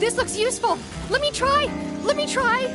This looks useful. Let me try. Let me try.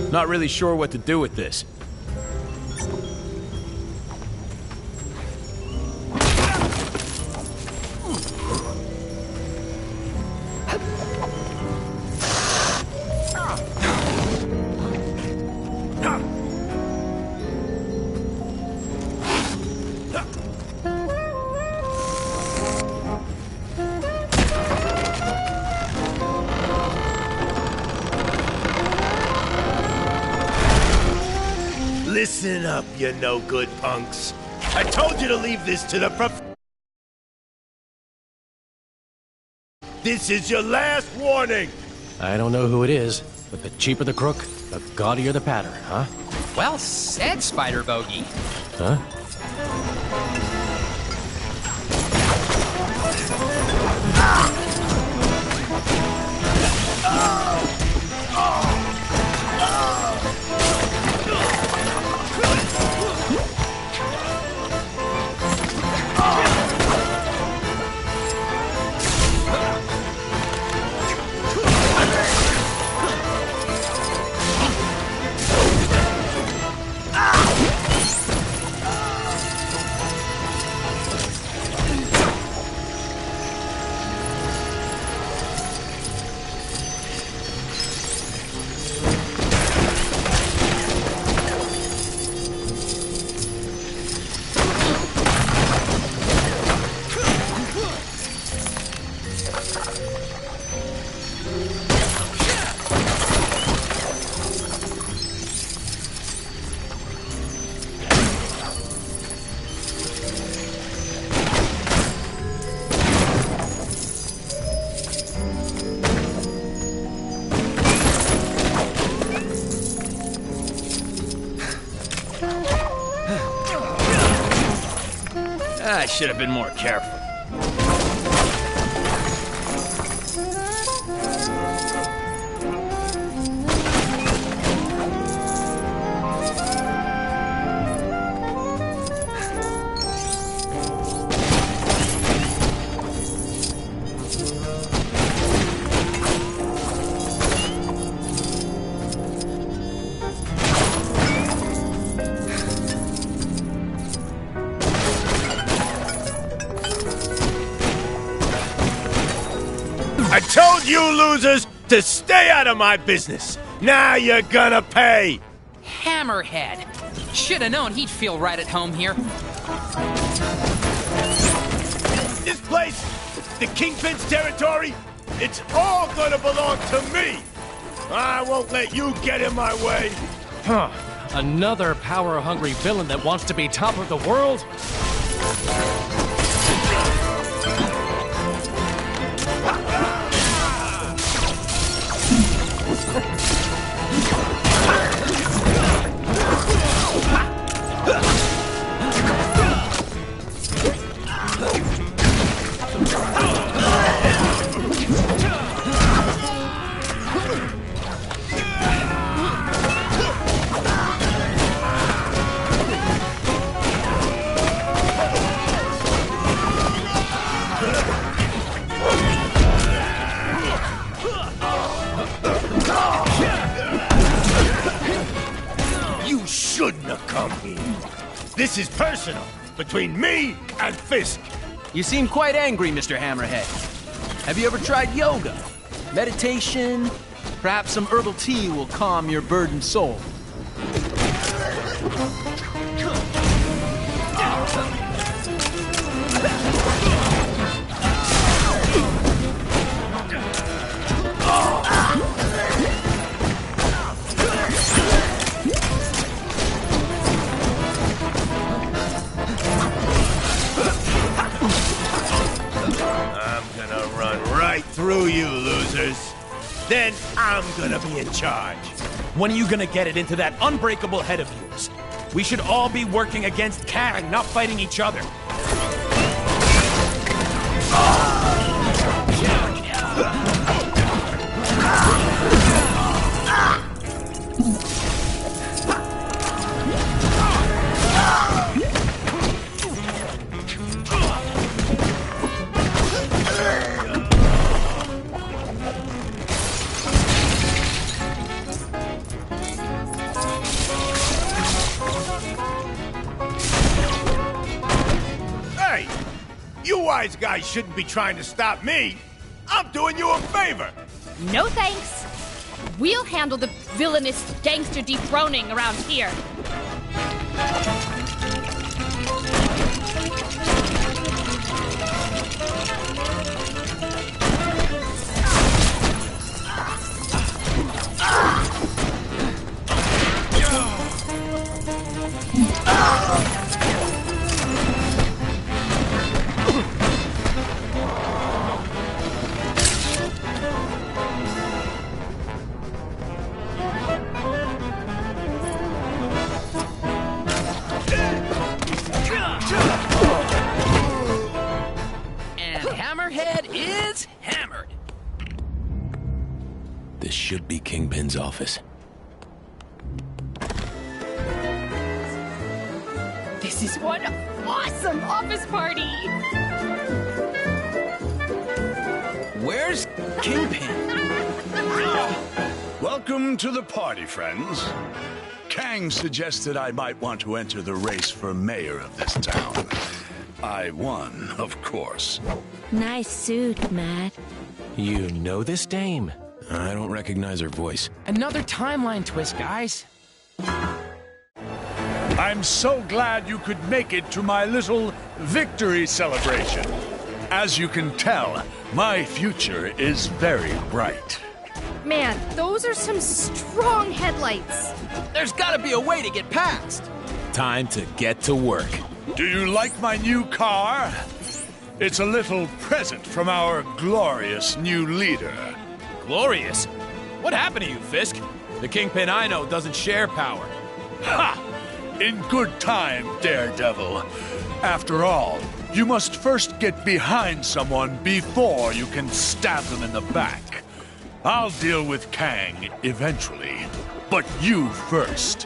Not really sure what to do with this. Listen up, you no-good punks. I told you to leave this to the This is your last warning! I don't know who it is, but the cheaper the crook, the gaudier the pattern, huh? Well said, Spider Bogey. Huh? I should have been more careful. I told you losers to stay out of my business. Now you're gonna pay. Hammerhead. Should have known he'd feel right at home here. This place, the Kingpin's territory, it's all gonna belong to me. I won't let you get in my way. Huh. Another power-hungry villain that wants to be top of the world? This is personal, between me and Fisk. You seem quite angry, Mr. Hammerhead. Have you ever tried yoga? Meditation? Perhaps some herbal tea will calm your burdened soul. Through you, losers. Then I'm gonna be in charge. When are you gonna get it into that unbreakable head of yours? We should all be working against Kang, not fighting each other. You wise guys shouldn't be trying to stop me. I'm doing you a favor. No thanks. We'll handle the villainous gangster dethroning around here. This should be Kingpin's office. This is one awesome office party! Where's Kingpin? Welcome to the party, friends. Kang suggested I might want to enter the race for mayor of this town. I won, of course. Nice suit, Matt. You know this dame? I don't recognize her voice. Another timeline twist, guys. I'm so glad you could make it to my little victory celebration. As you can tell, my future is very bright. Man, those are some strong headlights. There's gotta be a way to get past. Time to get to work. Do you like my new car? It's a little present from our glorious new leader. Glorious? What happened to you, Fisk? The Kingpin I know doesn't share power. Ha! In good time, Daredevil. After all, you must first get behind someone before you can stab them in the back. I'll deal with Kang eventually, but you first.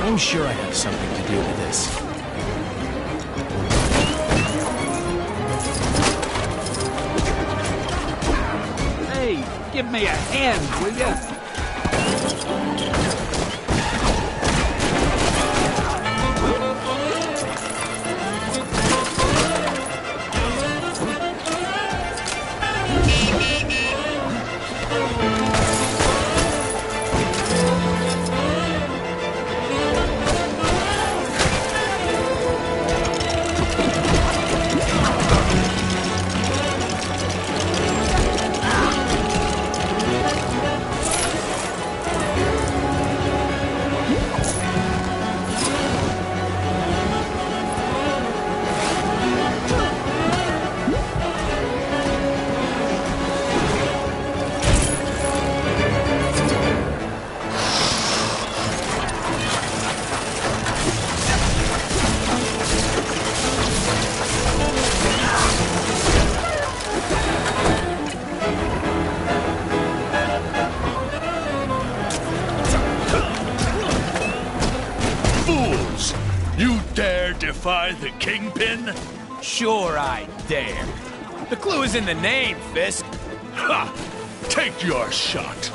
I'm sure I have something to do with this. Hey, give me a hand, will ya? Fools! You dare defy the Kingpin? Sure I dare. The clue is in the name, Fisk. Ha! Take your shot.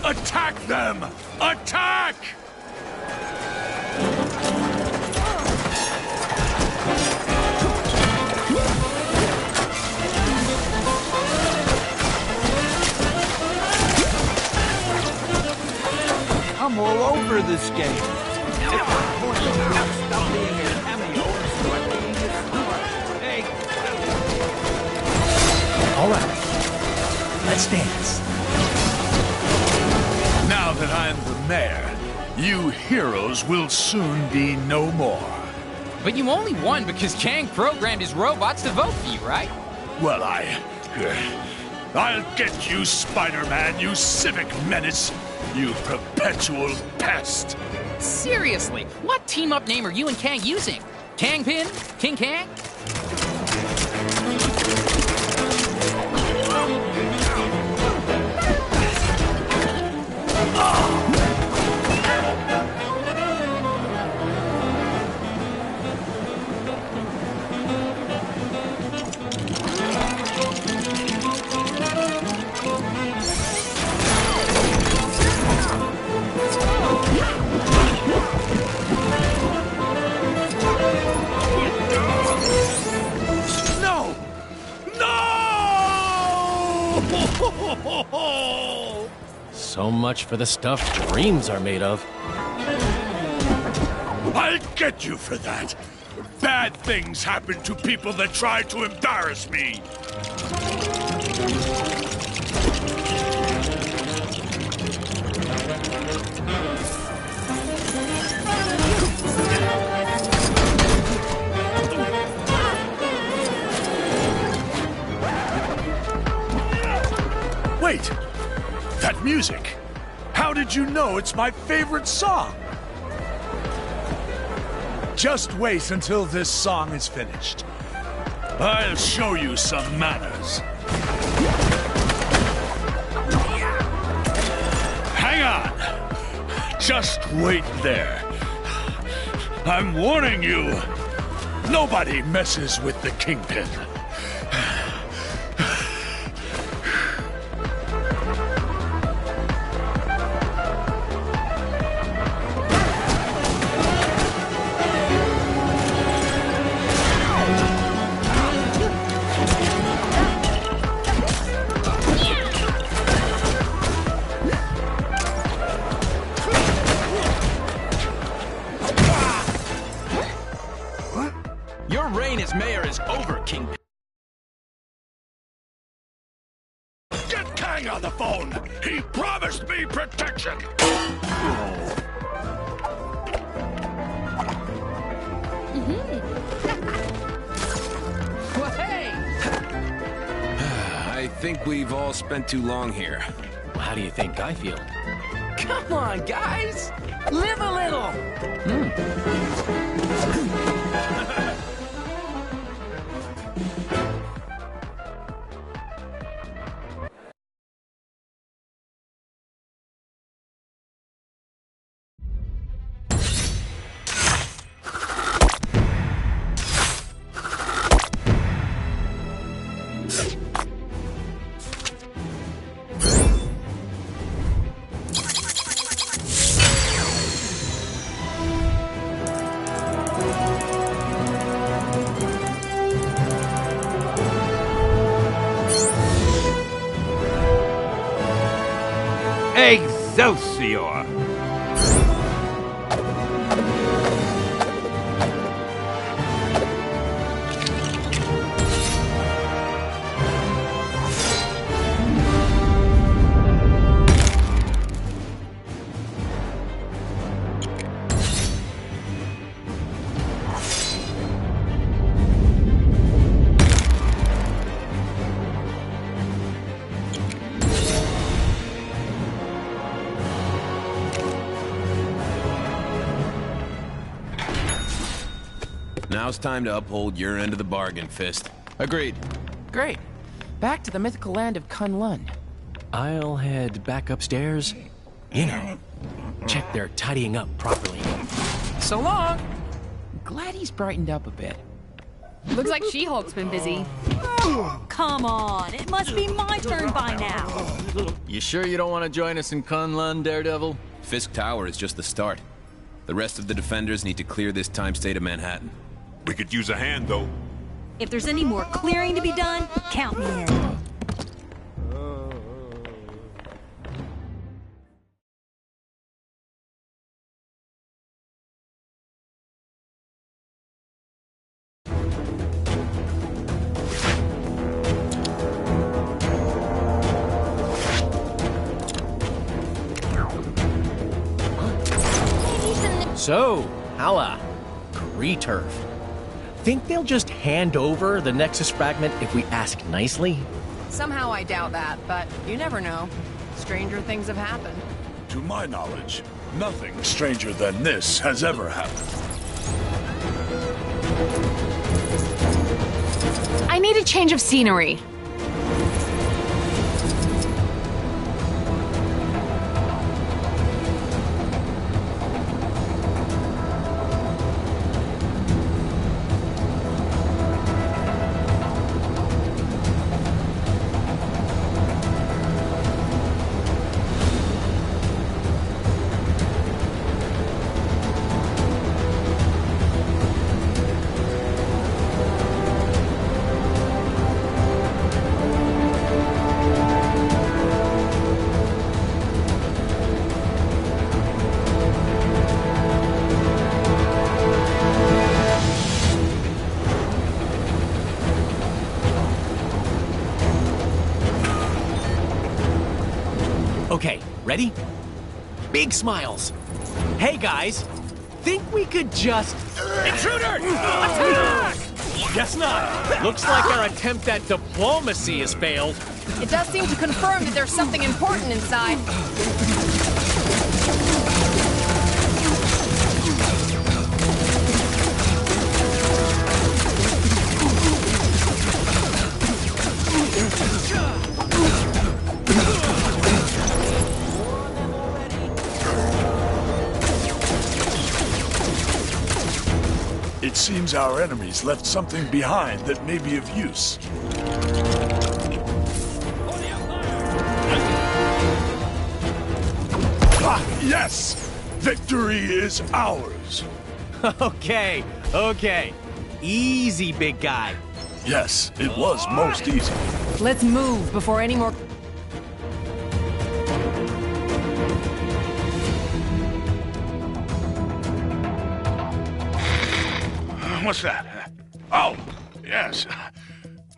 Attack them! Attack! I'm all over this game. Stop being a cameo and start being a star. Hey. All right, let's dance. Now that I'm the mayor, you heroes will soon be no more. But you only won because Kang programmed his robots to vote for you, right? Well, I'll get you, Spider-Man, you civic menace, you perpetual pest. Seriously, what team-up name are you and Kang using? Kangpin? King Kang? So much for the stuff dreams are made of. I'll get you for that. Bad things happen to people that try to embarrass me. Wait! That music! How did you know it's my favorite song? Just wait until this song is finished. I'll show you some manners. Hang on! Just wait there. I'm warning you. Nobody messes with the Kingpin. This mayor is over, Kingpin. Get Kang on the phone! He promised me protection! Well, hey! I think we've all spent too long here. How do you think I feel? Come on, guys! Live a little! Excelsior! Now it's time to uphold your end of the bargain, Fist. Agreed. Great. Back to the mythical land of Kunlun. I'll head back upstairs. You know, check they're tidying up properly. So long! Glad he's brightened up a bit. Looks like She-Hulk's been busy. Come on, it must be my turn by now. You sure you don't want to join us in Kunlun, Daredevil? Fisk Tower is just the start. The rest of the defenders need to clear this time state of Manhattan. We could use a hand, though. If there's any more clearing to be done, count me in. So, Hala, Kree-Turf. Think they'll just hand over the Nexus fragment if we ask nicely? Somehow I doubt that, but you never know. Stranger things have happened. To my knowledge, nothing stranger than this has ever happened. I need a change of scenery. Okay, ready? Big smiles. Hey guys, think we could just... Intruder! Attack! Guess not. Looks like our attempt at diplomacy has failed. It does seem to confirm that there's something important inside. It seems our enemies left something behind that may be of use. Ah, yes! Victory is ours! Okay. Easy, big guy. Yes, it was most easy. Let's move before any more... What's that? Oh, Yes.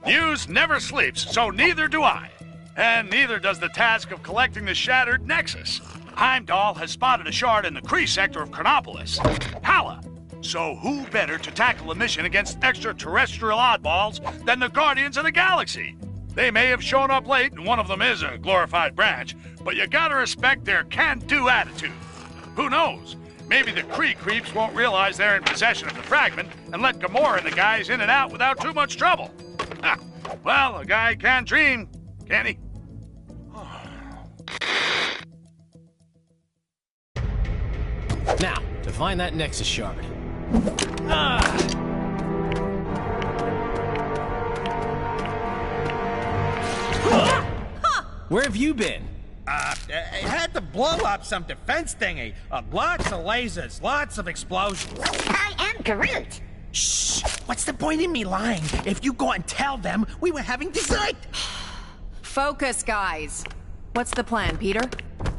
News never sleeps, so neither do I. And neither does the task of collecting the shattered Nexus. Heimdall has spotted a shard in the Kree sector of Chronopolis. Hala! So who better to tackle a mission against extraterrestrial oddballs than the Guardians of the Galaxy? They may have shown up late, and one of them is a glorified branch, but you gotta respect their can-do attitude. Who knows? Maybe the Kree creeps won't realize they're in possession of the fragment and let Gamora and the guys in and out without too much trouble. Well, a guy can dream, can't he? Now, to find that Nexus shard. Where have you been? It had to blow up some defense thingy. Lots of lasers, lots of explosions. I am Groot. Shh! What's the point in me lying? If you go and tell them we were having dessert. Focus, guys. What's the plan, Peter?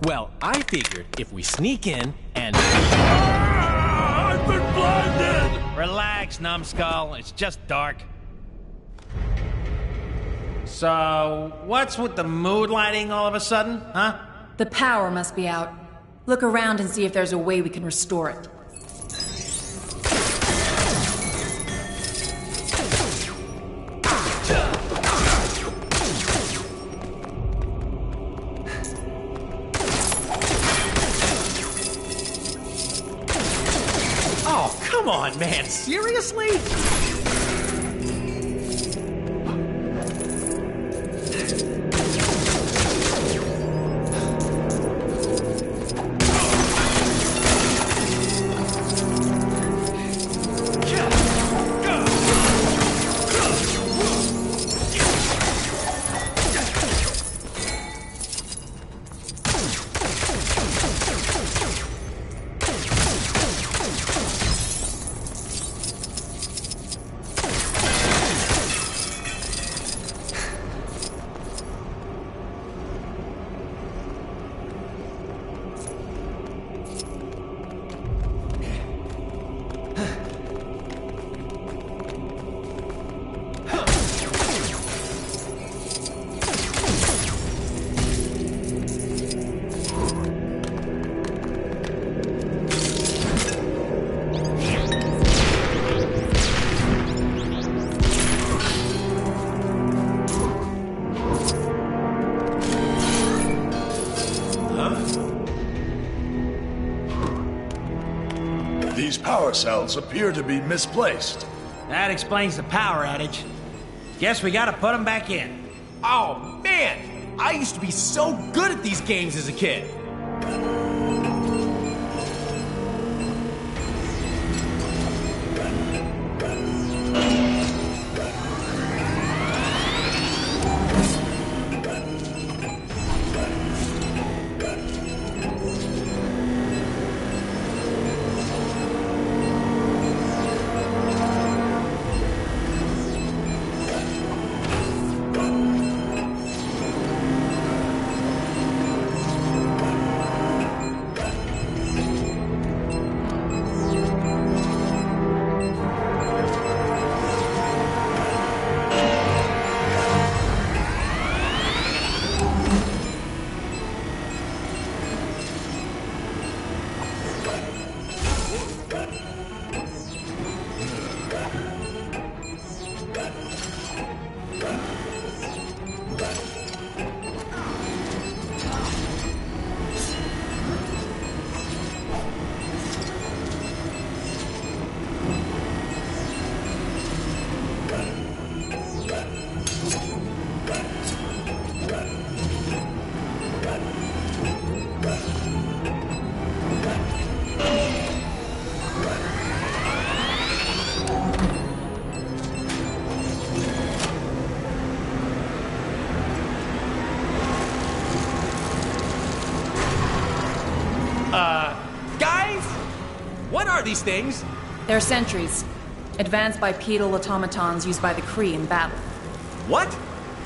Well, I figured if we sneak in and... I've been blinded! Relax, numbskull. It's just dark. So, what's with the mood lighting all of a sudden, huh? The power must be out. Look around and see if there's a way we can restore it. Oh, come on, man. Seriously? These power cells appear to be misplaced. That explains the power outage. Guess we gotta put them back in. Oh, man! I used to be so good at these games as a kid. Guys? What are these things? They're sentries. Advanced bipedal automatons used by the Kree in battle. What?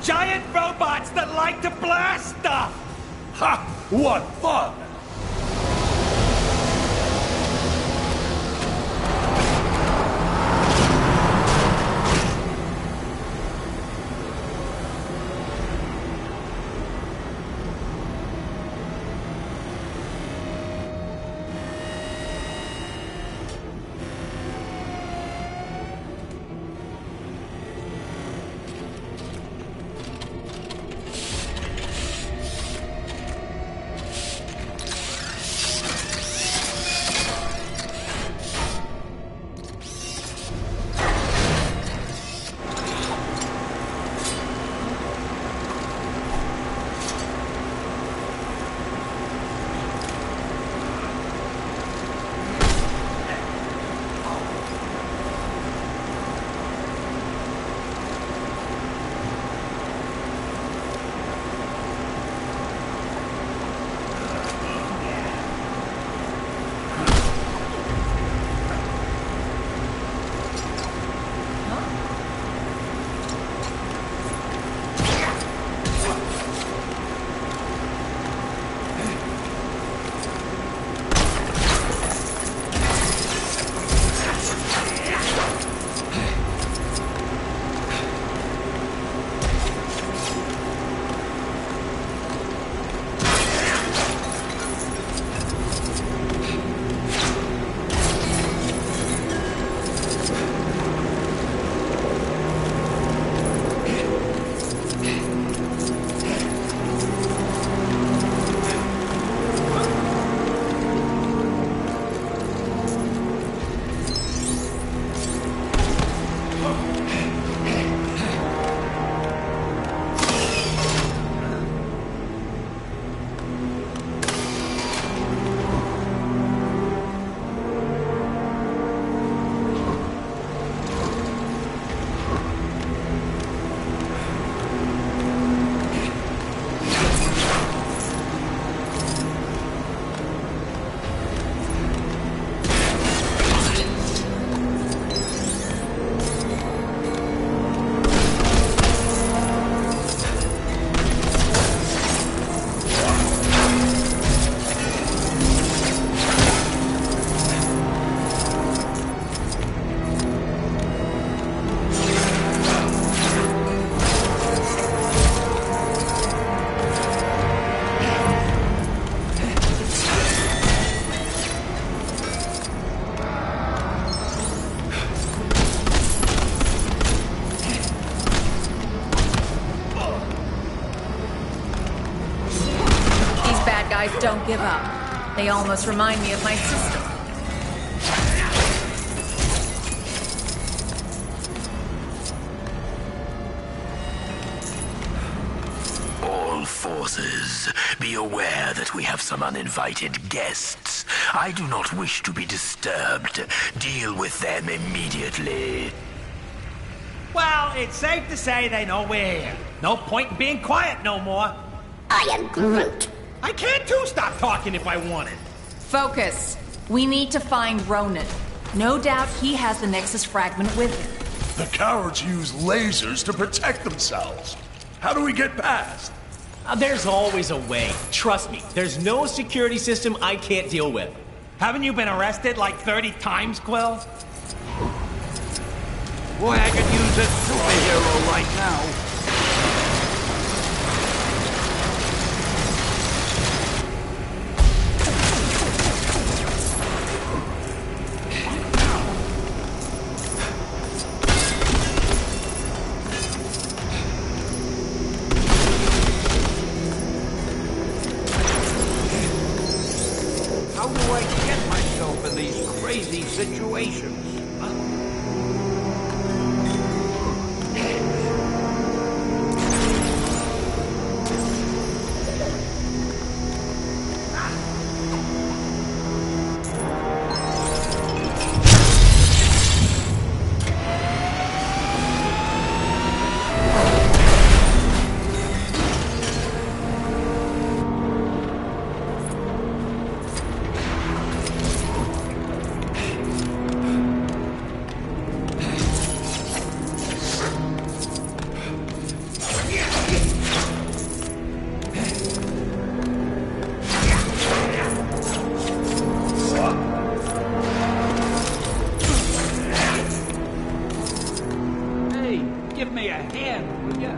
Giant robots that like to blast stuff! Ha! What fun! Don't give up. They almost remind me of my sister. All forces, be aware that we have some uninvited guests. I do not wish to be disturbed. Deal with them immediately. Well, it's safe to say they know we're here. No point in being quiet no more. I am Groot. I can't too stop talking if I wanted. Focus. We need to find Ronan. No doubt he has the Nexus fragment with him. The cowards use lasers to protect themselves. How do we get past? There's always a way. Trust me, there's no security system I can't deal with. Haven't you been arrested like 30 times, Quill? Boy, I could use a superhero right now. How do I get myself in these crazy situations? Give me a hand, will ya?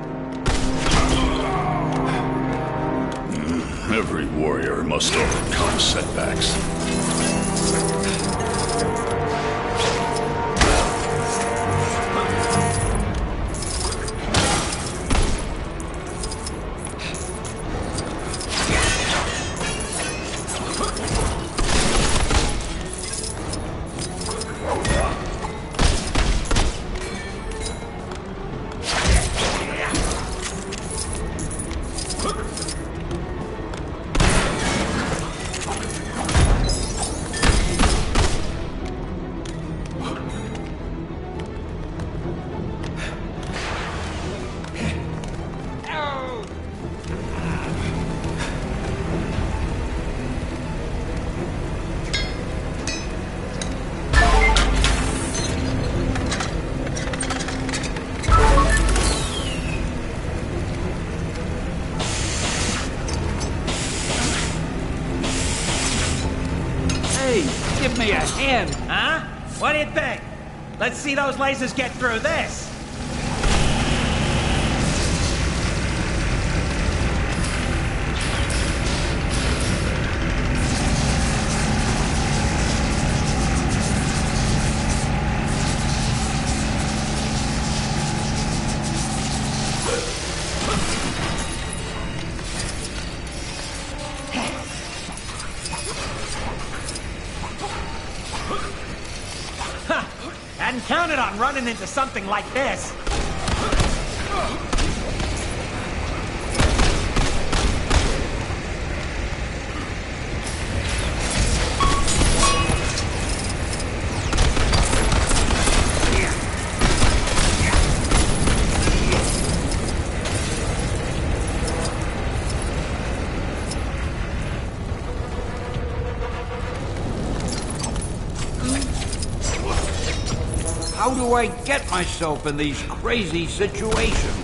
Every warrior must overcome setbacks. Give me a hand. Huh? What do you think? Let's see those lasers get through this. Hadn't counted on running into something like this. How do I get myself in these crazy situations?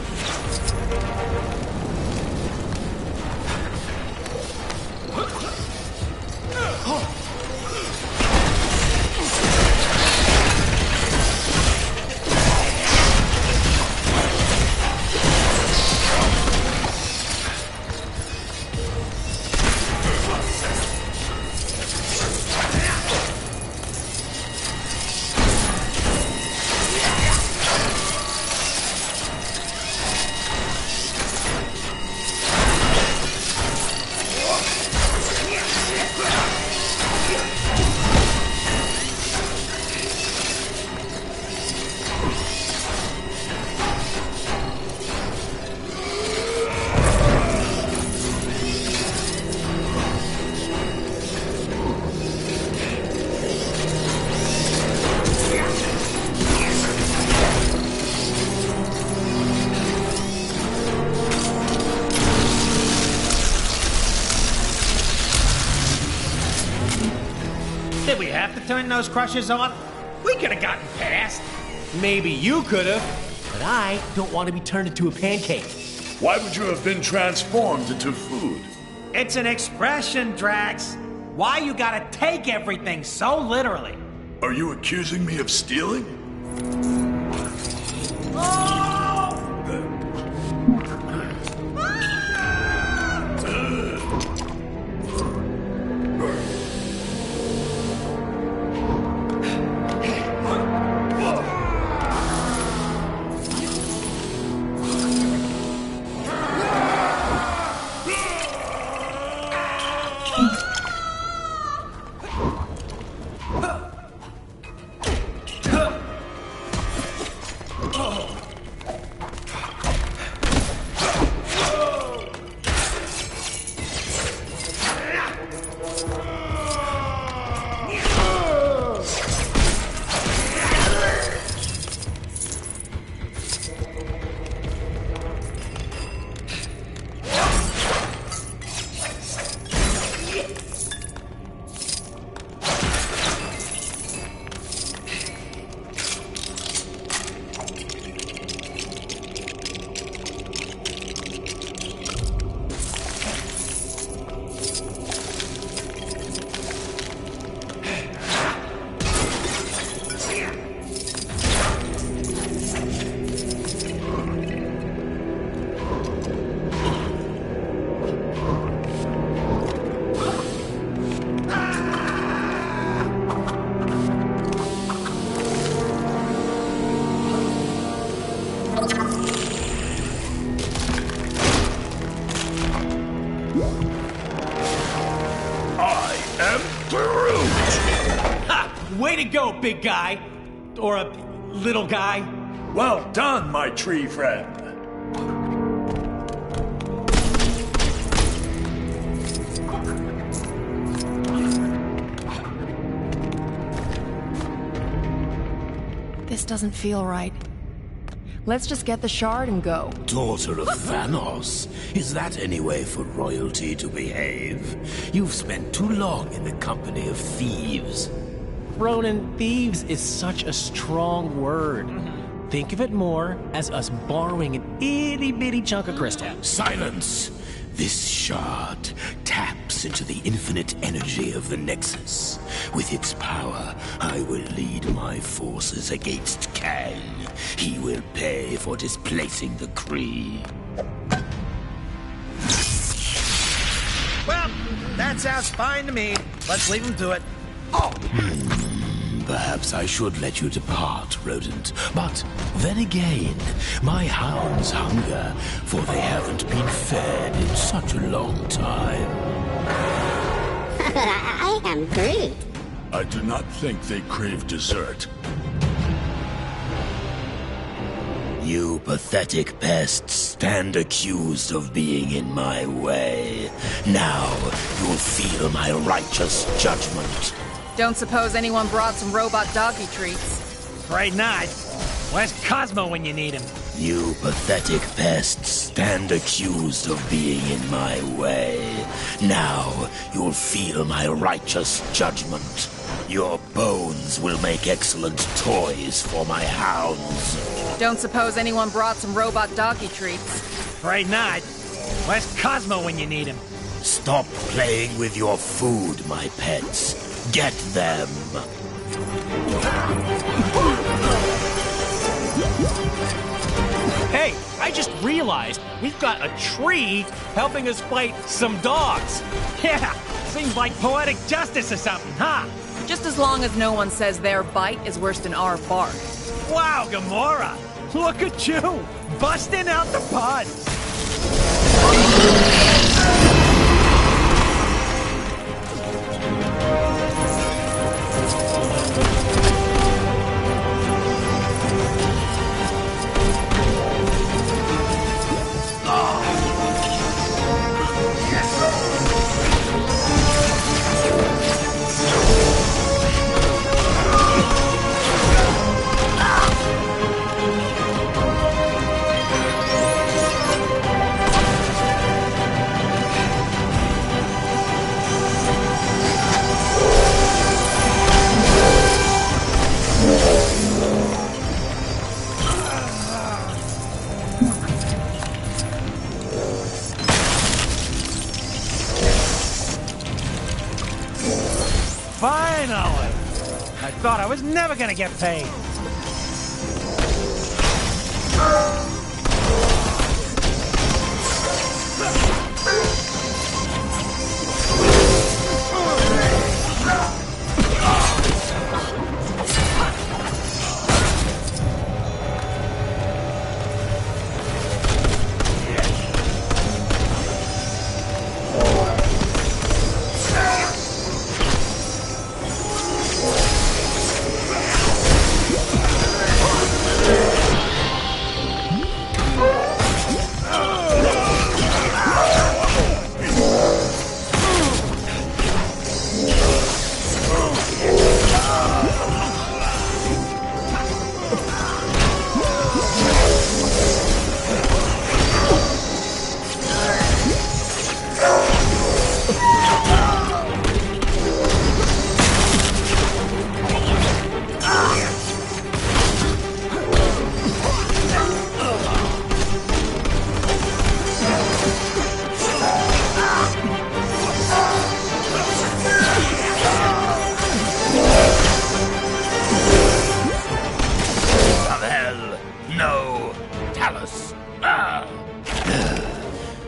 have turned those crushers off, we could have gotten past. Maybe you could have, but I don't want to be turned into a pancake. Why would you have been transformed into food? It's an expression, Drax. Why you gotta take everything so literally? Are you accusing me of stealing? Way to go, big guy. Or a little guy. Well done, my tree friend. This doesn't feel right. Let's just get the shard and go. Daughter of Thanos, is that any way for royalty to behave? You've spent too long in the company of thieves. Ronan, thieves is such a strong word. Think of it more as us borrowing an itty-bitty chunk of crystal. Silence! This shard taps into the infinite energy of the Nexus. With its power, I will lead my forces against Kang. He will pay for displacing the Kree. Well, that sounds fine to me. Let's leave him to it. Perhaps I should let you depart, rodent. But then again, my hounds hunger, for they haven't been fed in such a long time. I am Groot. I do not think they crave dessert. You pathetic pests stand accused of being in my way. Now you'll feel my righteous judgment. Don't suppose anyone brought some robot doggy treats? Afraid not. Where's Cosmo when you need him? You pathetic pests stand accused of being in my way. Now you'll feel my righteous judgment. Your bones will make excellent toys for my hounds. Don't suppose anyone brought some robot doggy treats? Afraid not. Where's Cosmo when you need him? Stop playing with your food, my pets. Get them! Hey, I just realized we've got a tree helping us fight some dogs. Yeah, seems like poetic justice or something, huh? Just as long as no one says their bite is worse than our bark. Wow, Gamora! Look at you! Busting out the buds! thought I was never gonna get paid.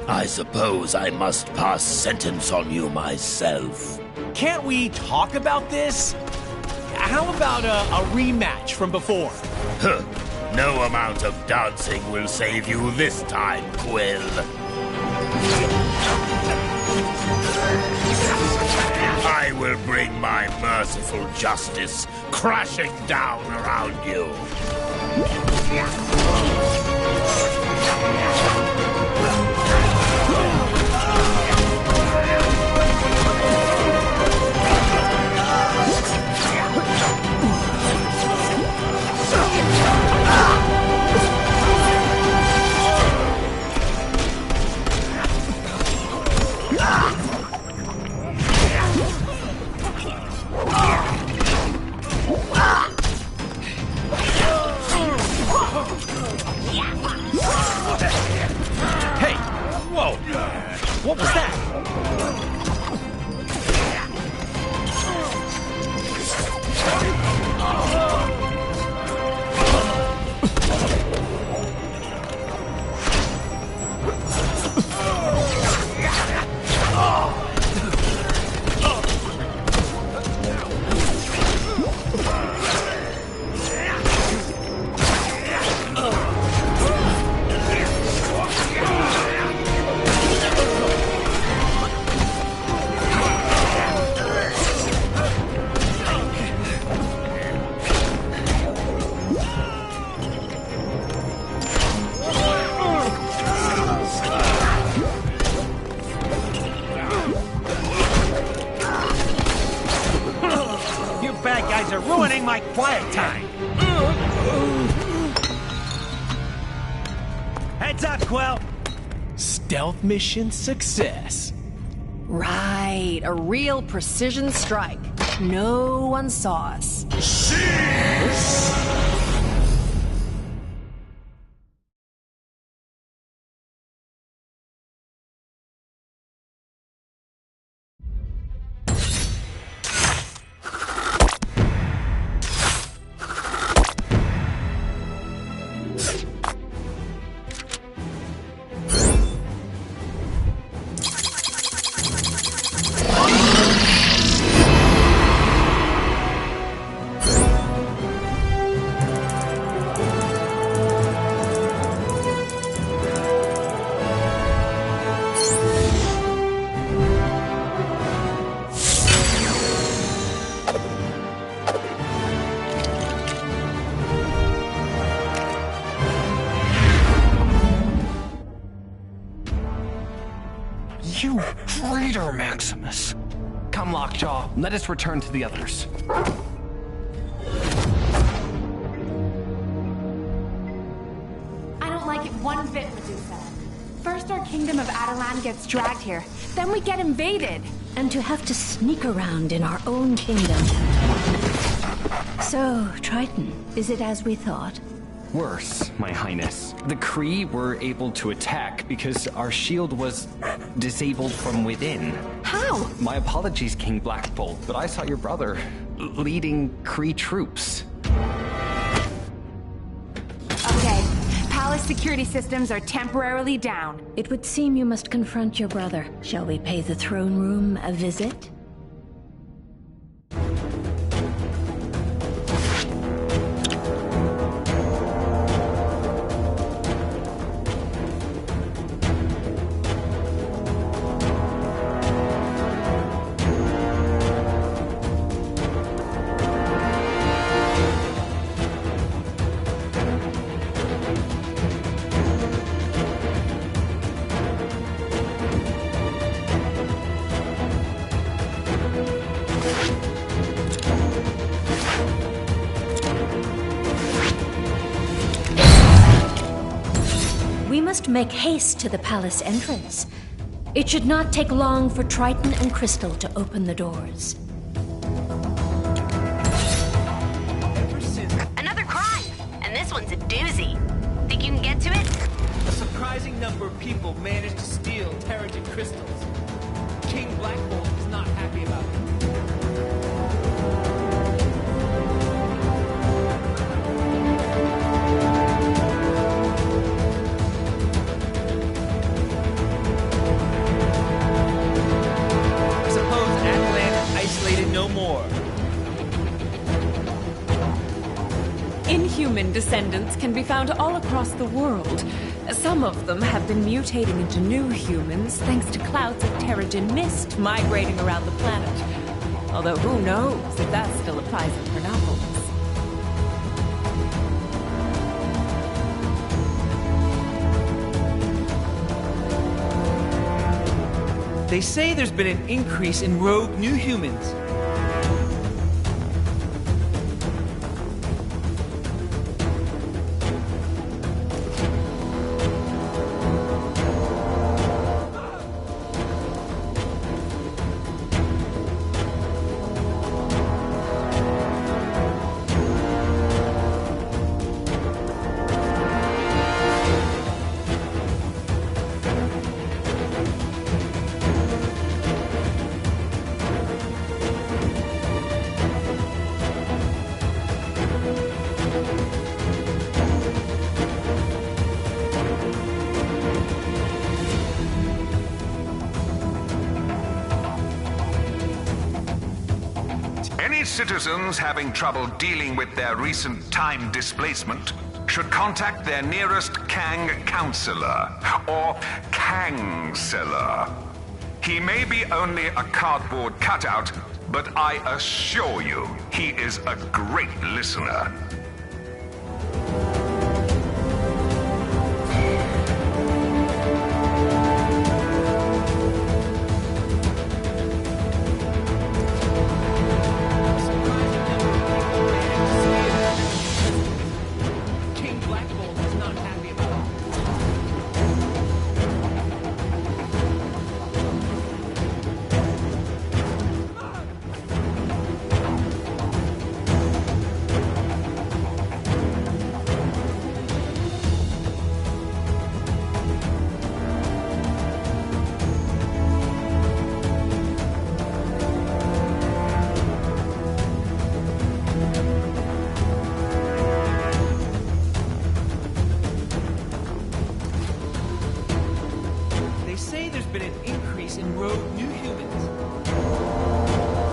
I suppose I must pass sentence on you myself. Can't we talk about this? How about a rematch from before? Huh. No amount of dancing will save you this time, Quill. I will bring my merciful justice crashing down around you. Hey! Whoa! What was that? Are ruining my quiet time. Heads up, Quill. Stealth mission success. Right, a real precision strike. No one saw us. You traitor, Maximus! Come, Lockjaw, let us return to the others. I don't like it one bit, Medusa. First our kingdom of Adelan gets dragged here, then we get invaded. And to have to sneak around in our own kingdom. So, Triton, is it as we thought? Worse, my highness. The Kree were able to attack because our shield was disabled from within. How? My apologies, King Black Bolt, but I saw your brother. leading Kree troops. Okay, palace security systems are temporarily down. It would seem you must confront your brother. Shall we pay the throne room a visit? We must make haste to the palace entrance. It should not take long for Triton and Crystal to open the doors. Another crime! And this one's a doozy. Think you can get to it? A surprising number of people managed to steal Terrigen crystals. King Black Bolt is not happy about it. No more. Inhuman descendants can be found all across the world. Some of them have been mutating into new humans thanks to clouds of Terrigen mist migrating around the planet. Although who knows if that still applies in Chronopolis. They say there's been an increase in rogue new humans. Citizens having trouble dealing with their recent time displacement should contact their nearest Kang counselor, or Kangseller. He may be only a cardboard cutout, but I assure you, he is a great listener.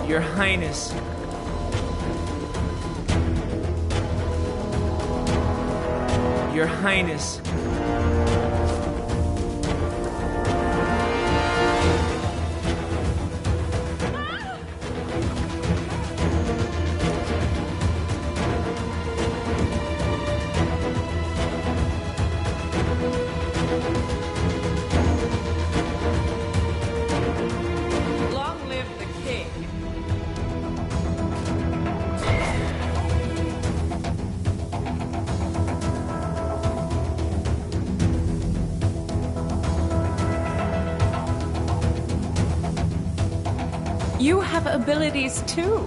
Your Highness. Your Highness. Long live the king. You have abilities too.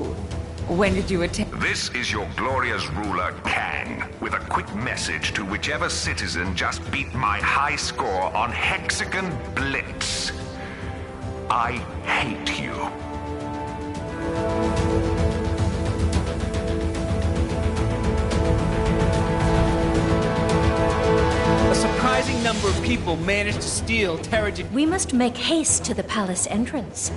When did you attain? This is your glorious ruler, Kang, with a quick message to whichever citizen just beat my high score on Hexagon Blitz. I hate you. people managed to steal Terrigen. We must make haste to the palace entrance.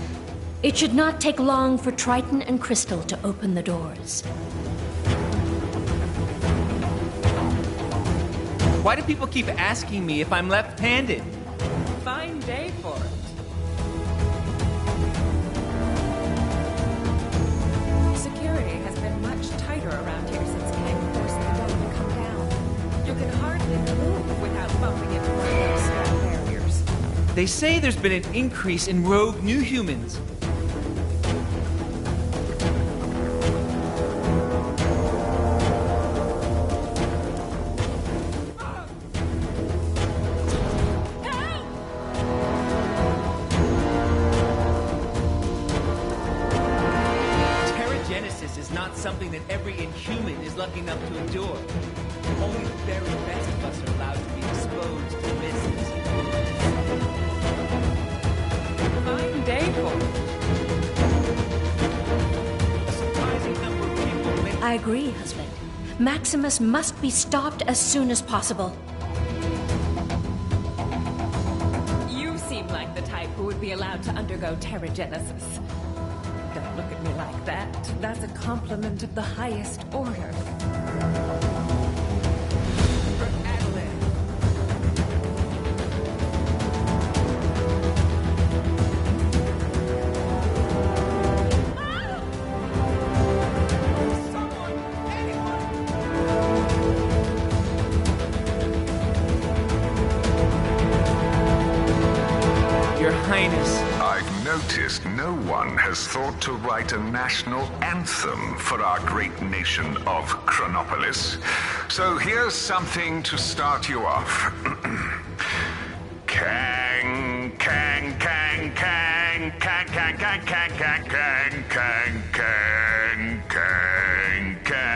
It should not take long for Triton and Crystal to open the doors. Why do people keep asking me if I'm left-handed? Fine day for it. Security has been much tighter around here since Kang forced the dome to come down. You can hardly move without bumping into one of those stone barriers. They say there's been an increase in rogue new humans. Something that every Inhuman is lucky enough to endure. Only the very best of us are allowed to be exposed to misses. Fine day for it. A surprising number of people may... I agree, husband. Maximus must be stopped as soon as possible. You seem like the type who would be allowed to undergo Terrigenesis. Don't look at me like that. That's a compliment of the highest order. Your Highness. I've noticed no one has thought to write a national anthem for our great nation of Chronopolis. So here's something to start you off. Kang, Kang, Kang, Kang, Kang, Kang, Kang, Kang, Kang, Kang, Kang, Kang, Kang, Kang.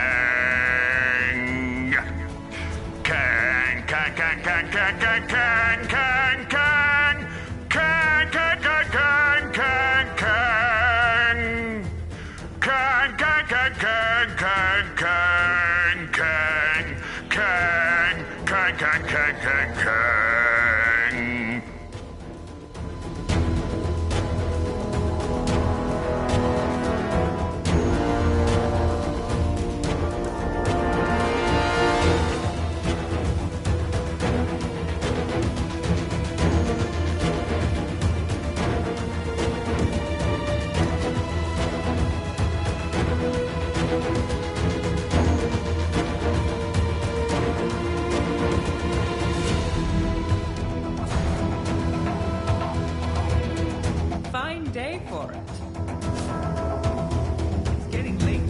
Kang, Kang, Kang, Kang, Kang, Kang, Kang, Kang, Kang. Kang, Kang, Kang, Kang, Kang, Kang. Kang, Kang, Kang, Kang, Kang, Kang, Kang. Kang, Kang, Kang, Kang, Kang, Kang. Fine day for it. It's getting late.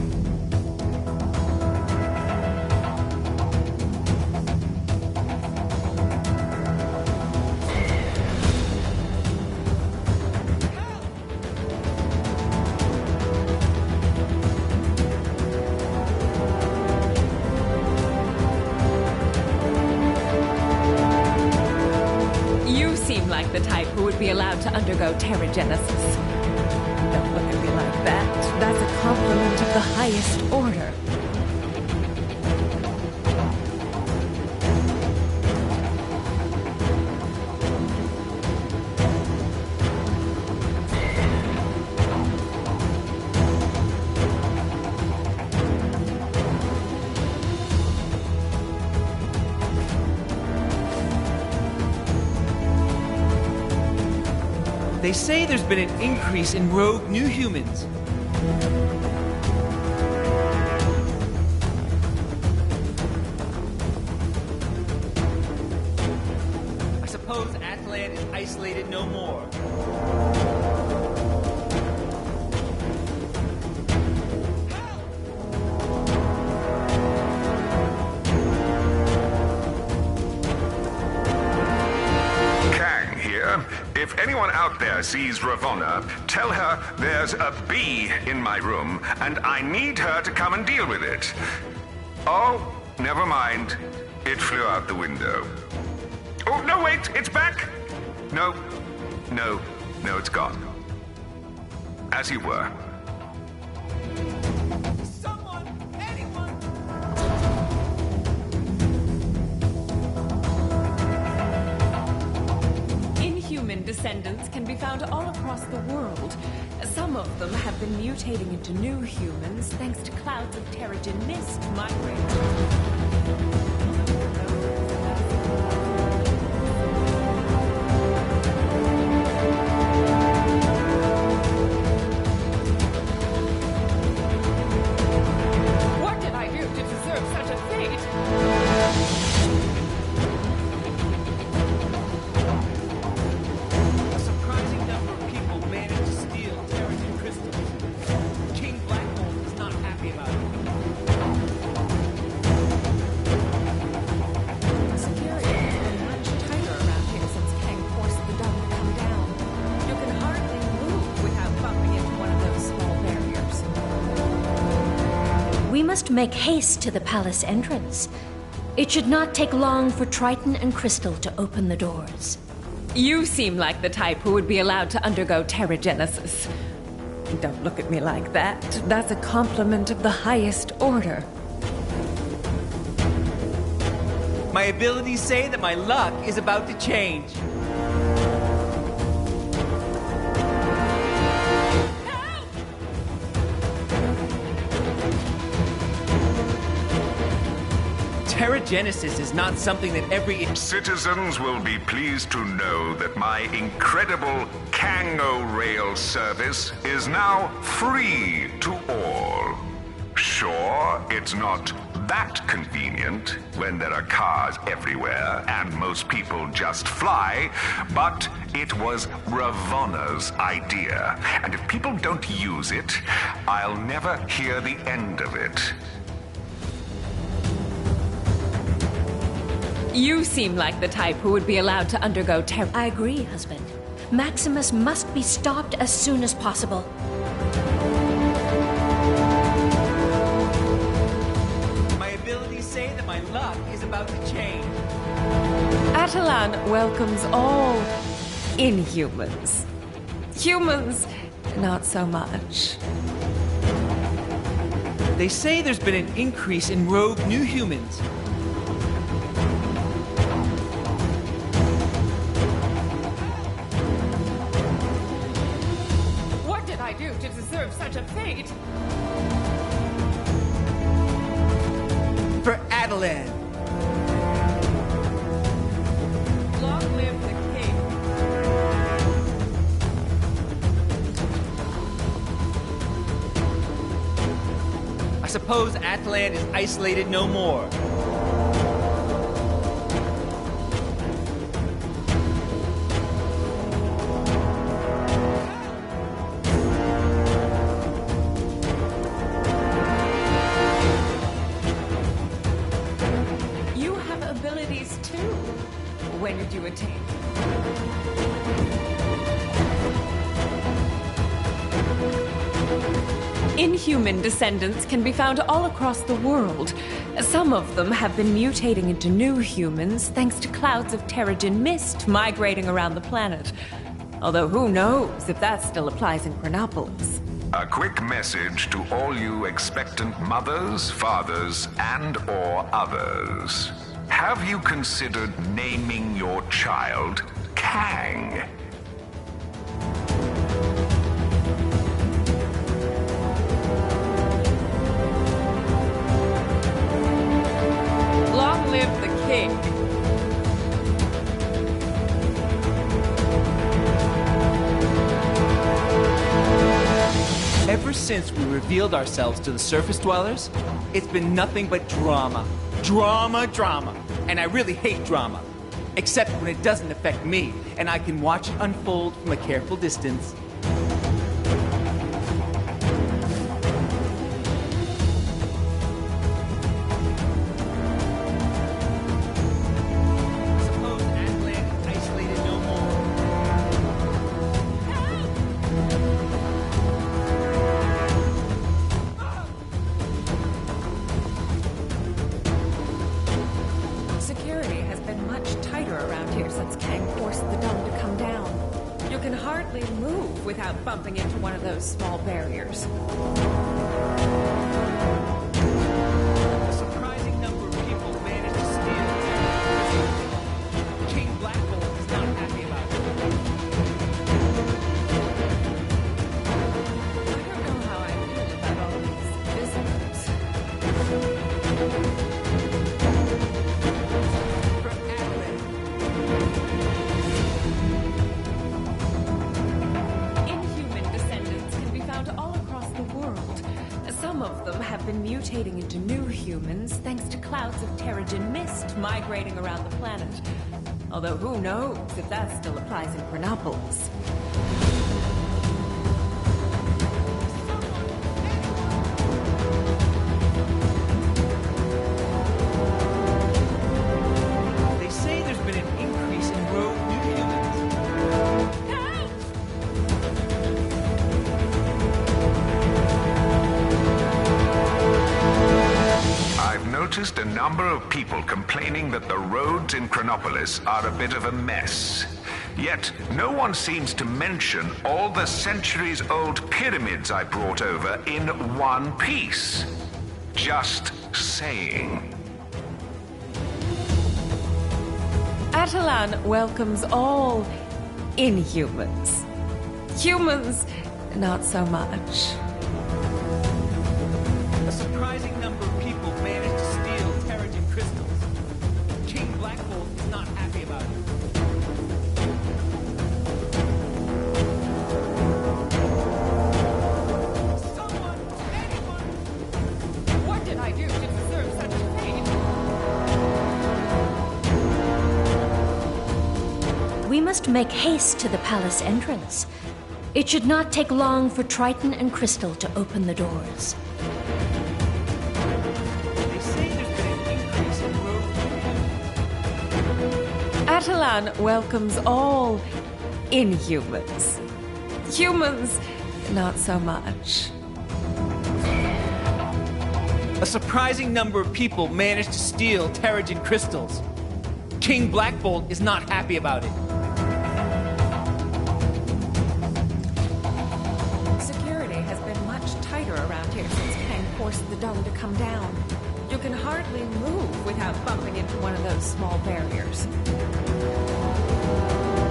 You seem like the type who would be allowed to undergo Terrigenesis. Don't look at me like that. That's a compliment of the highest order. They say there's been an increase in rogue new humans. I suppose Atlan is isolated no more. Kang here. If anyone out there sees Ravonna, tell her there's a bee in my room, and I need her to come and deal with it. Oh, never mind. It flew out the window. Oh, no, wait, it's back. No, it's gone. As you were. descendants can be found all across the world. Some of them have been mutating into new humans thanks to clouds of Terrigen mist migrating. We must make haste to the palace entrance. It should not take long for Triton and Crystal to open the doors. You seem like the type who would be allowed to undergo Terrigenesis. Don't look at me like that. That's a compliment of the highest order. My abilities say that my luck is about to change. Terrigenesis is not something that every... Citizens will be pleased to know that my incredible Kango Rail service is now free to all. Sure, it's not that convenient when there are cars everywhere and most people just fly, but it was Ravonna's idea. And if people don't use it, I'll never hear the end of it. You seem like the type who would be allowed to undergo I agree, husband. Maximus must be stopped as soon as possible. My abilities say that my luck is about to change. Atalan welcomes all inhumans. Humans, not so much. They say there's been an increase in rogue new humans. Such a fate. For Atalan. Long live the king. I suppose Atalan is isolated no more. When did you attain? Inhuman descendants can be found all across the world. Some of them have been mutating into new humans thanks to clouds of Terrigen mist migrating around the planet. Although who knows if that still applies in Chronopolis. A quick message to all you expectant mothers, fathers, and/or others. Have you considered naming your child Kang? Long live the king. Ever since we revealed ourselves to the surface dwellers, it's been nothing but drama. Drama, drama. And I really hate drama. Except when it doesn't affect me, and I can watch it unfold from a careful distance. Suppose Atalan is isolated no more. Security has been much tighter around here since Kang forced the dome to come down. You can hardly move without bumping into one of those small barriers. A surprising number of people managed to steal King Black Bolt is not happy about it. humans thanks to clouds of Terrigen mist migrating around the planet. Although who knows if that still applies in Chronopolis. They say there's been an increase in rogue new humans. I've noticed a number of people complaining that the roads in Chronopolis are a bit of a mess. Yet, no one seems to mention all the centuries-old pyramids I brought over in one piece. Just saying. Atalan welcomes all inhumans. Humans, not so much. A surprising number of people managed to steal Terrigen crystals. King Black Bolt is not happy about it. Someone! Anyone! What did I do to deserve such fate? We must make haste to the palace entrance. It should not take long for Triton and Crystal to open the doors. They say there's been an increase in rogue Atalan welcomes all inhumans. Humans, not so much. A surprising number of people managed to steal Terrigen crystals. King Black Bolt is not happy about it. Security has been much tighter around here since Kang forced the dome to come down. You can hardly move without bumping into one of those small barriers.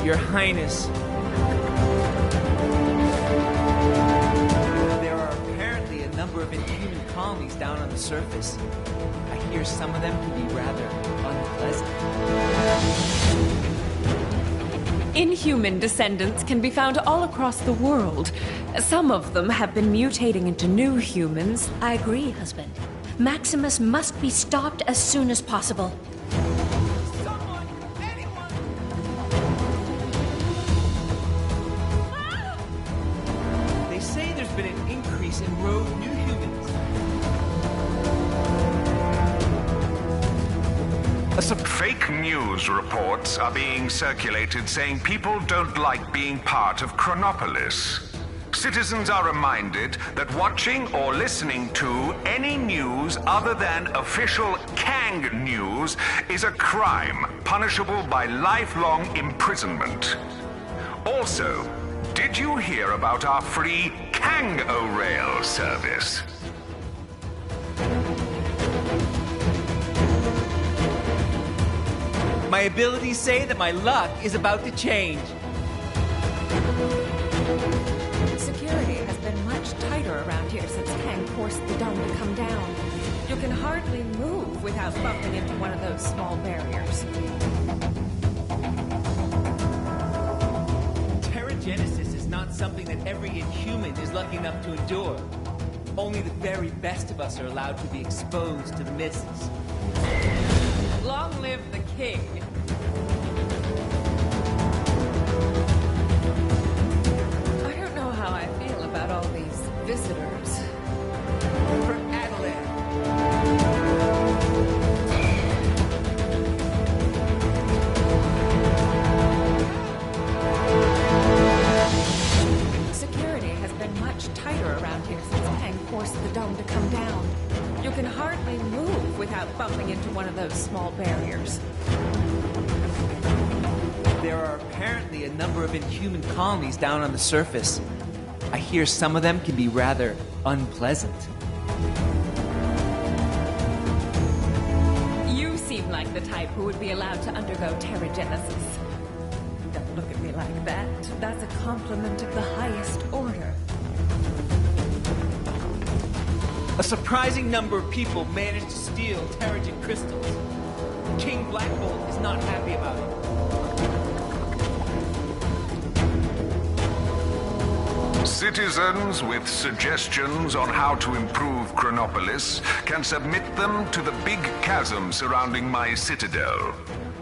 Your Highness. There are apparently a number of inhuman colonies down on the surface. I hear some of them can be rather unpleasant. Inhuman descendants can be found all across the world. Some of them have been mutating into new humans. I agree, husband. Maximus must be stopped as soon as possible. They say there's been an increase in rogue new humans. Some fake news reports are being circulated saying people don't like being part of Chronopolis. Citizens are reminded that watching or listening to any news other than official Kang news is a crime punishable by lifelong imprisonment. Also, did you hear about our free Kang-O-Rail service? My abilities say that my luck is about to change. Security has been much tighter around here since Kang forced the dome to come down. You can hardly move without bumping into one of those small barriers. Terrigenesis is not something that every inhuman is lucky enough to endure. Only the very best of us are allowed to be exposed to the mists. Long live the king! I don't know how I feel about all these visitors. For Adelaide. Security has been much tighter around here since Kang forced the dome to come down. You can hardly move without bumping into one of those small barriers. There are apparently a number of inhuman colonies down on the surface. I hear some of them can be rather unpleasant. You seem like the type who would be allowed to undergo Terrigenesis. Don't look at me like that. That's a compliment of the highest order. A surprising number of people managed to steal Terrigen crystals. King Black Bolt is not happy about it. Citizens with suggestions on how to improve Chronopolis can submit them to the big chasm surrounding my citadel.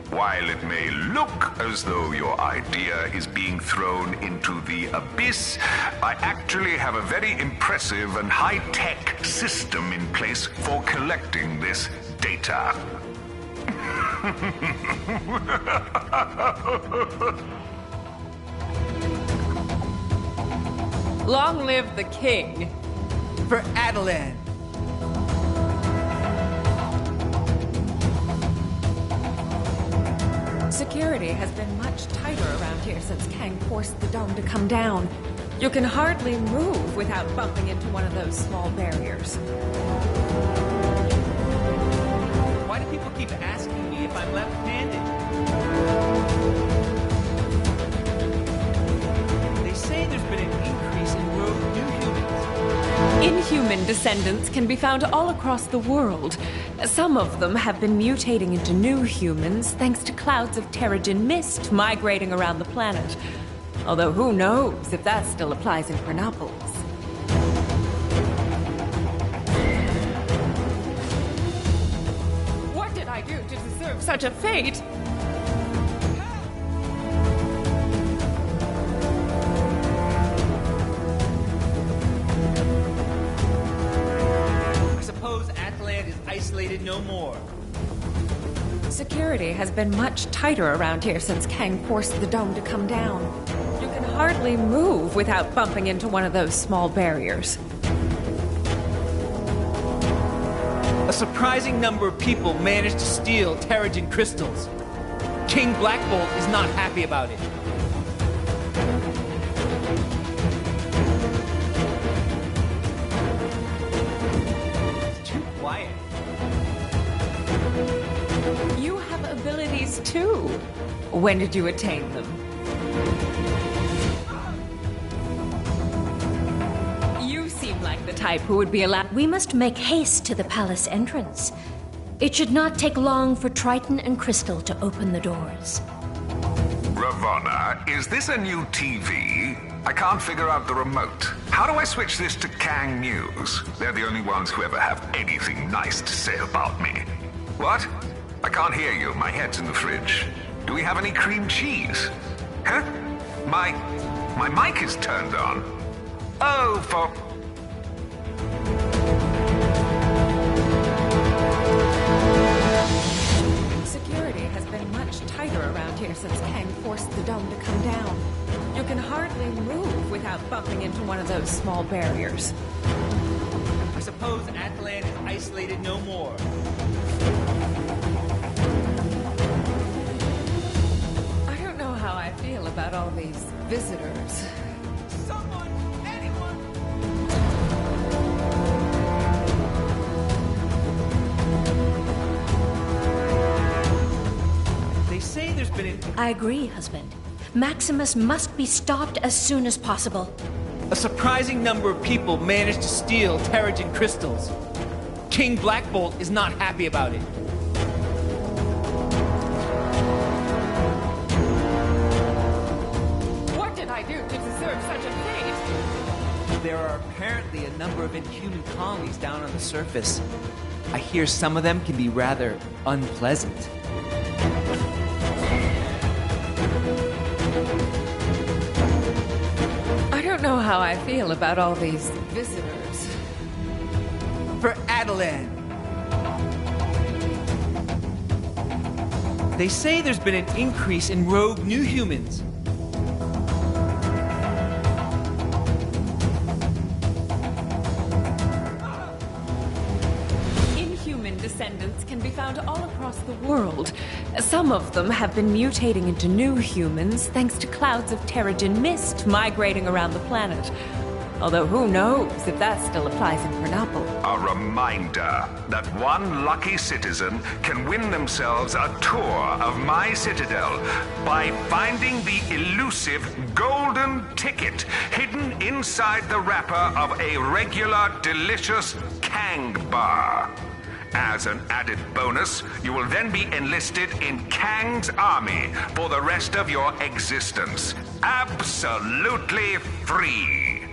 While it may look as though your idea is being thrown into the abyss, I actually have a very impressive and high-tech system in place for collecting this data. Long live the king. For Adelan. Security has been much tighter around here since Kang forced the dome to come down. You can hardly move without bumping into one of those small barriers. Why do people keep asking me if I'm left-handed? They say there's been an increase in rogue new humans. Inhuman descendants can be found all across the world. Some of them have been mutating into new humans thanks to clouds of Terrigen mist migrating around the planet. Although who knows if that still applies in Chronopolis. What did I do to deserve such a fate? Isolated no more. Security has been much tighter around here since Kang forced the dome to come down. You can hardly move without bumping into one of those small barriers. A surprising number of people managed to steal Terrigen crystals. King Black Bolt is not happy about it. Too. When did you attain them? You seem like the type who would be allowed. We must make haste to the palace entrance. It should not take long for Triton and Crystal to open the doors. Ravonna, is this a new TV? I can't figure out the remote. How do I switch this to Kang News? They're the only ones who ever have anything nice to say about me. What? I can't hear you. My head's in the fridge. Do we have any cream cheese? Huh? My mic is turned on. Oh, for... Security has been much tighter around here since Kang forced the dome to come down. You can hardly move without bumping into one of those small barriers. I suppose Adelan is isolated no more. How I feel about all these visitors. Someone, anyone. They say there's been an... I agree, husband. Maximus must be stopped as soon as possible. A surprising number of people managed to steal Terrigen crystals. King Black Bolt is not happy about it. There are apparently a number of inhuman colonies down on the surface. I hear some of them can be rather unpleasant. I don't know how I feel about all these visitors. For Adelan. They say there's been an increase in rogue new humans. Descendants can be found all across the world. Some of them have been mutating into new humans thanks to clouds of Terrigen mist migrating around the planet. Although who knows if that still applies in Chronopolis. A reminder that one lucky citizen can win themselves a tour of my citadel by finding the elusive golden ticket hidden inside the wrapper of a regular delicious Kang bar. As an added bonus, you will then be enlisted in Kang's army for the rest of your existence. Absolutely free.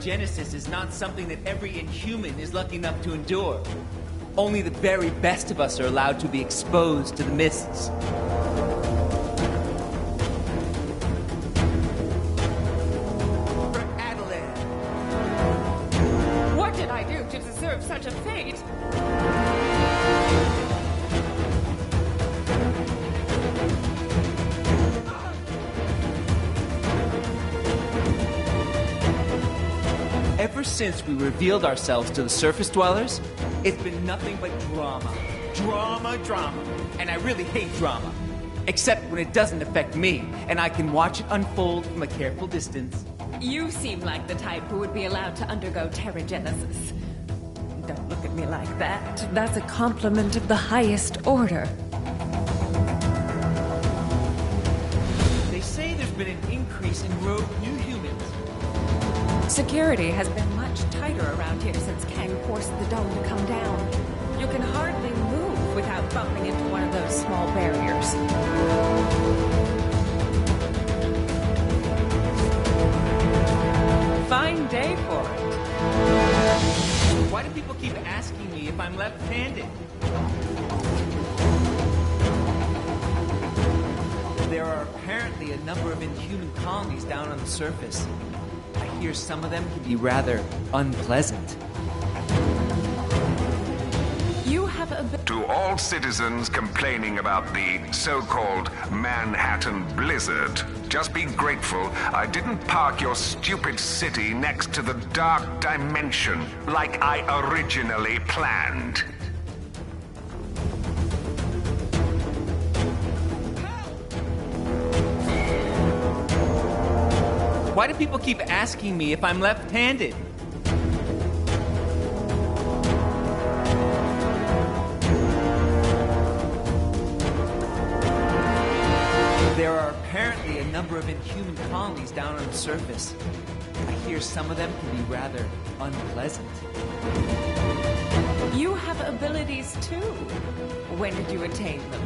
Terrigenesis is not something that every Inhuman is lucky enough to endure. Only the very best of us are allowed to be exposed to the mists. What did I do to deserve such a fate? Ever since we revealed ourselves to the surface dwellers, it's been nothing but drama. Drama, drama. And I really hate drama. Except when it doesn't affect me, and I can watch it unfold from a careful distance. You seem like the type who would be allowed to undergo Terrigenesis. Don't look at me like that. That's a compliment of the highest order. They say there's been an increase in rogue new humans. Security has been much tighter around here since Kang forced the dome to come down. You can hardly move without bumping into one of those small barriers. Fine day for it. Why do people keep asking me if I'm left-handed? There are apparently a number of Inhuman colonies down on the surface. I hear some of them can be rather unpleasant. You have a... To all citizens complaining about the so-called Manhattan Blizzard, just be grateful I didn't park your stupid city next to the Dark Dimension like I originally planned. Why do people keep asking me if I'm left-handed? There are apparently a number of Inhuman colonies down on the surface. I hear some of them can be rather unpleasant. You have abilities too. When did you attain them?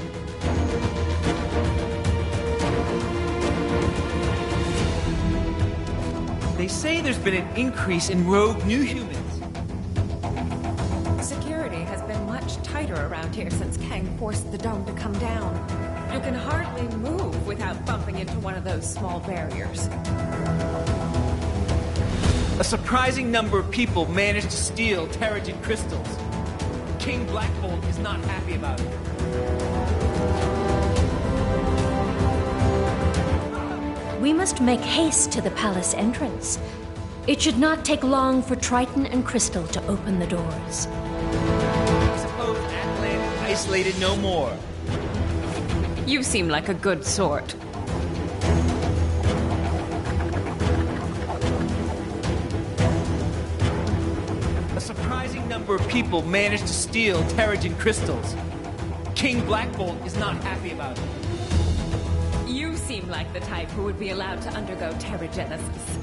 They say there's been an increase in rogue new humans. Security has been much tighter around here since Kang forced the dome to come down. You can hardly move without bumping into one of those small barriers. A surprising number of people managed to steal Terrigen crystals. King Black Bolt is not happy about it. We must make haste to the palace entrance. It should not take long for Triton and Crystal to open the doors. Suppose Atlan is isolated no more. You seem like a good sort. A surprising number of people managed to steal Terrigen crystals. King Black Bolt is not happy about it. You seem like the type who would be allowed to undergo Terrigenesis.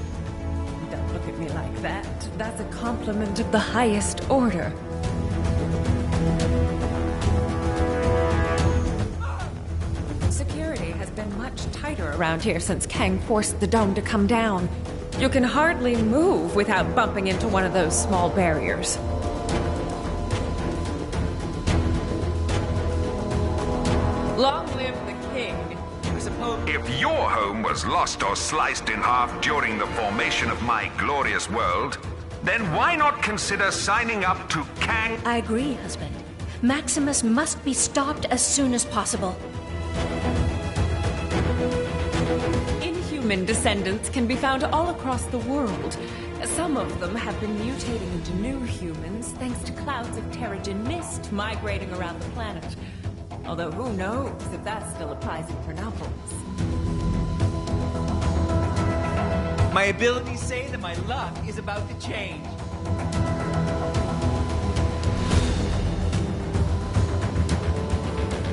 Don't look at me like that. That's a compliment of the highest order. Security has been much tighter around here since Kang forced the dome to come down. You can hardly move without bumping into one of those small barriers. Long live the king. If your home was lost or sliced in half during the formation of my glorious world, then why not consider signing up to Kang? I agree, husband. Maximus must be stopped as soon as possible. Inhuman descendants can be found all across the world. Some of them have been mutating into new humans thanks to clouds of Terrigen mist migrating around the planet. Although who knows if that still applies in Chronopolis. My abilities say that my luck is about to change.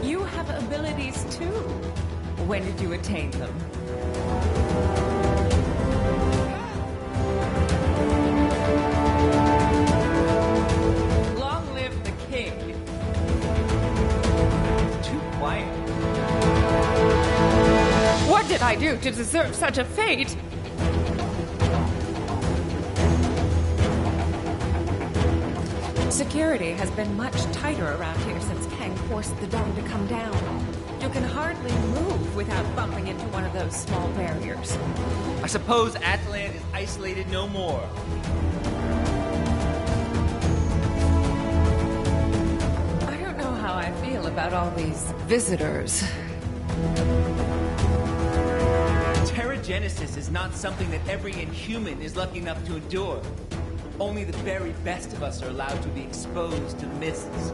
You have abilities too. When did you attain them? Long live the king. Too quiet. What did I do to deserve such a fate? Security has been much tighter around here since Kang forced the dome to come down. You can hardly move without bumping into one of those small barriers. I suppose Atlan is isolated no more. I don't know how I feel about all these visitors. Terrigenesis is not something that every Inhuman is lucky enough to endure. Only the very best of us are allowed to be exposed to mists.